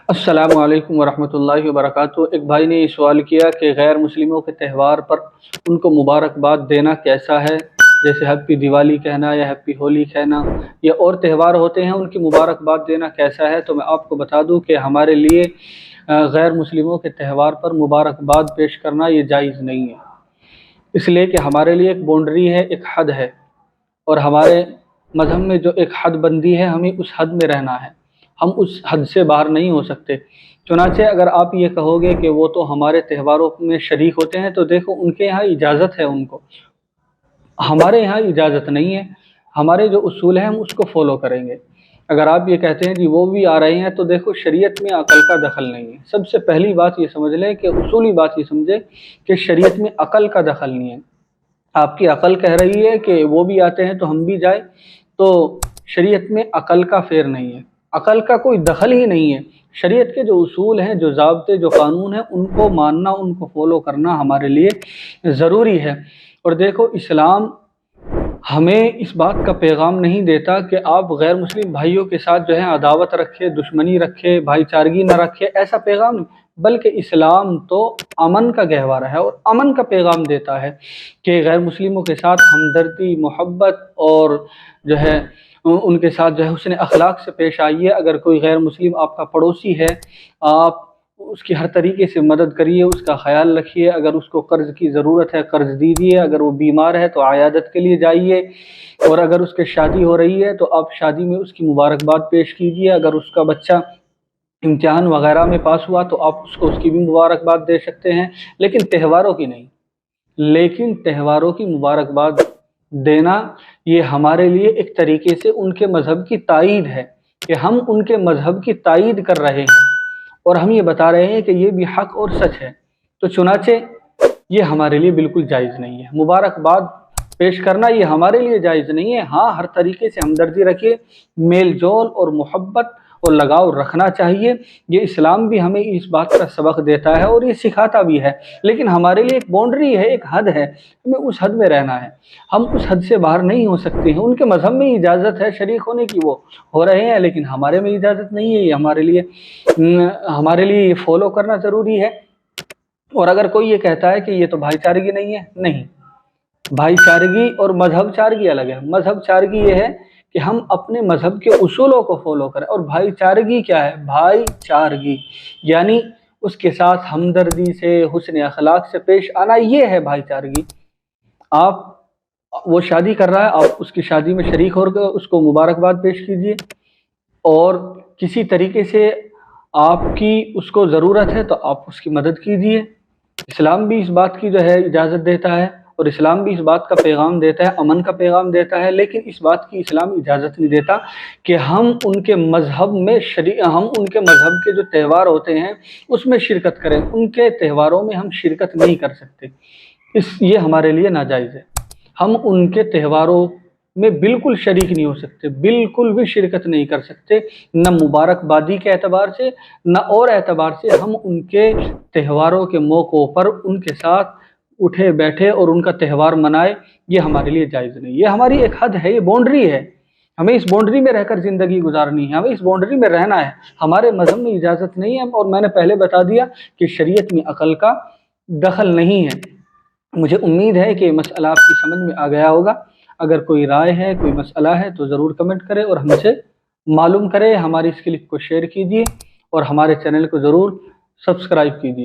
السلام علیکم ورحمۃ اللہ وبرکاتہ۔ ایک بھائی نے یہ سوال کیا کہ غیر مسلموں کے تہوار پر ان کو مبارکباد دینا کیسا ہے، جیسے ہیپی دیوالی کہنا یا ہیپی ہولی کہنا یا اور تہوار ہوتے ہیں، ان کی مبارکباد دینا کیسا ہے۔ تو میں آپ کو بتا دوں کہ ہمارے لیے غیر مسلموں کے تہوار پر مبارکباد پیش کرنا یہ جائز نہیں ہے، اس لیے کہ ہمارے لیے ایک باؤنڈری ہے، ایک حد ہے، اور ہمارے مذہب میں جو ایک حد بندی ہے، ہمیں اس حد میں رہنا ہے، ہم اس حد سے باہر نہیں ہو سکتے۔ چنانچہ اگر آپ یہ کہو گے کہ وہ تو ہمارے تہواروں میں شریک ہوتے ہیں، تو دیکھو ان کے یہاں اجازت ہے ان کو، ہمارے یہاں اجازت نہیں ہے۔ ہمارے جو اصول ہیں ہم اس کو فالو کریں گے۔ اگر آپ یہ کہتے ہیں جی وہ بھی آ رہے ہیں، تو دیکھو شریعت میں عقل کا دخل نہیں ہے۔ سب سے پہلی بات یہ سمجھ لیں کہ اصولی بات یہ سمجھے کہ شریعت میں عقل کا دخل نہیں ہے۔ آپ کی عقل کہہ رہی ہے کہ وہ بھی آتے ہیں تو ہم بھی جائیں، تو شریعت میں عقل کا فیر نہیں ہے، عقل کا کوئی دخل ہی نہیں ہے۔ شریعت کے جو اصول ہیں، جو ضابطے، جو قانون ہیں، ان کو ماننا، ان کو فالو کرنا ہمارے لیے ضروری ہے۔ اور دیکھو اسلام ہمیں اس بات کا پیغام نہیں دیتا کہ آپ غیر مسلم بھائیوں کے ساتھ جو ہے عداوت رکھے، دشمنی رکھے، بھائی چارگی نہ رکھے، ایسا پیغام نہیں، بلکہ اسلام تو امن کا گہوارہ ہے اور امن کا پیغام دیتا ہے کہ غیر مسلموں کے ساتھ ہمدردی، محبت اور جو ہے ان کے ساتھ جو ہے حسن اخلاق سے پیش آئیے۔ اگر کوئی غیر مسلم آپ کا پڑوسی ہے، آپ اس کی ہر طریقے سے مدد کریے، اس کا خیال رکھیے۔ اگر اس کو قرض کی ضرورت ہے قرض دیجیے، اگر وہ بیمار ہے تو عیادت کے لیے جائیے، اور اگر اس کے شادی ہو رہی ہے تو آپ شادی میں اس کی مبارکباد پیش کیجیے۔ اگر اس کا بچہ امتحان وغیرہ میں پاس ہوا تو آپ اس کو اس کی بھی مبارکباد دے سکتے ہیں، لیکن تہواروں کی نہیں۔ لیکن تہواروں کی مبارکباد دینا یہ ہمارے لیے ایک طریقے سے ان کے مذہب کی تائید ہے، کہ ہم ان کے مذہب کی تائید کر رہے ہیں اور ہم یہ بتا رہے ہیں کہ یہ بھی حق اور سچ ہے۔ تو چنانچہ یہ ہمارے لیے بالکل جائز نہیں ہے۔ مبارکباد پیش کرنا یہ ہمارے لیے جائز نہیں ہے۔ ہاں، ہر طریقے سے ہمدردی رکھیے، میل جول اور محبت اور لگاؤ رکھنا چاہیے۔ یہ اسلام بھی ہمیں اس بات کا سبق دیتا ہے اور یہ سکھاتا بھی ہے، لیکن ہمارے لیے ایک باؤنڈری ہے، ایک حد ہے، ہمیں اس حد میں رہنا ہے، ہم اس حد سے باہر نہیں ہو سکتے ہیں۔ ان کے مذہب میں اجازت ہے شریک ہونے کی، وہ ہو رہے ہیں، لیکن ہمارے میں اجازت نہیں ہے۔ یہ ہمارے لیے یہ فالو کرنا ضروری ہے۔ اور اگر کوئی یہ کہتا ہے کہ یہ تو بھائی چارگی نہیں ہے، نہیں، بھائی چارگی اور مذہب چارگی الگ ہے۔ مذہب چارگی یہ ہے کہ ہم اپنے مذہب کے اصولوں کو فالو کریں، اور بھائی چارگی کیا ہے؟ بھائی چارگی یعنی اس کے ساتھ ہمدردی سے، حسن اخلاق سے پیش آنا، یہ ہے بھائی چارگی۔ وہ شادی کر رہا ہے، آپ اس کی شادی میں شریک ہو کر اس کو مبارکباد پیش کیجیے، اور کسی طریقے سے آپ کی اس کو ضرورت ہے تو آپ اس کی مدد کیجیے۔ اسلام بھی اس بات کی جو ہے اجازت دیتا ہے، اور اسلام بھی اس بات کا پیغام دیتا ہے، امن کا پیغام دیتا ہے، لیکن اس بات کی اسلام اجازت نہیں دیتا کہ ہم ان کے مذہب میں ہم ان کے مذہب کے جو تہوار ہوتے ہیں اس میں شرکت کریں۔ ان کے تہواروں میں ہم شرکت نہیں کر سکتے، یہ ہمارے لیے ناجائز ہے۔ ہم ان کے تہواروں میں بالکل شریک نہیں ہو سکتے، بالکل بھی شرکت نہیں کر سکتے، نہ مبارکبادی کے اعتبار سے، نہ اور اعتبار سے۔ ہم ان کے تہواروں کے موقعوں پر ان کے ساتھ اٹھے بیٹھے اور ان کا تہوار منائے، یہ ہمارے لیے جائز نہیں۔ یہ ہماری ایک حد ہے، یہ باؤنڈری ہے، ہمیں اس باؤنڈری میں رہ کر زندگی گزارنی ہے، ہمیں اس باؤنڈری میں رہنا ہے۔ ہمارے مذہب میں اجازت نہیں ہے، اور میں نے پہلے بتا دیا کہ شریعت میں عقل کا دخل نہیں ہے۔ مجھے امید ہے کہ یہ مسئلہ آپ کی سمجھ میں آ گیا ہوگا۔ اگر کوئی رائے ہے، کوئی مسئلہ ہے تو ضرور کمنٹ کرے اور ہم سے معلوم کرے۔ ہماری اس کلپ کو شیئر کیجیے اور ہمارے چینل کو ضرور سبسکرائب کیجیے۔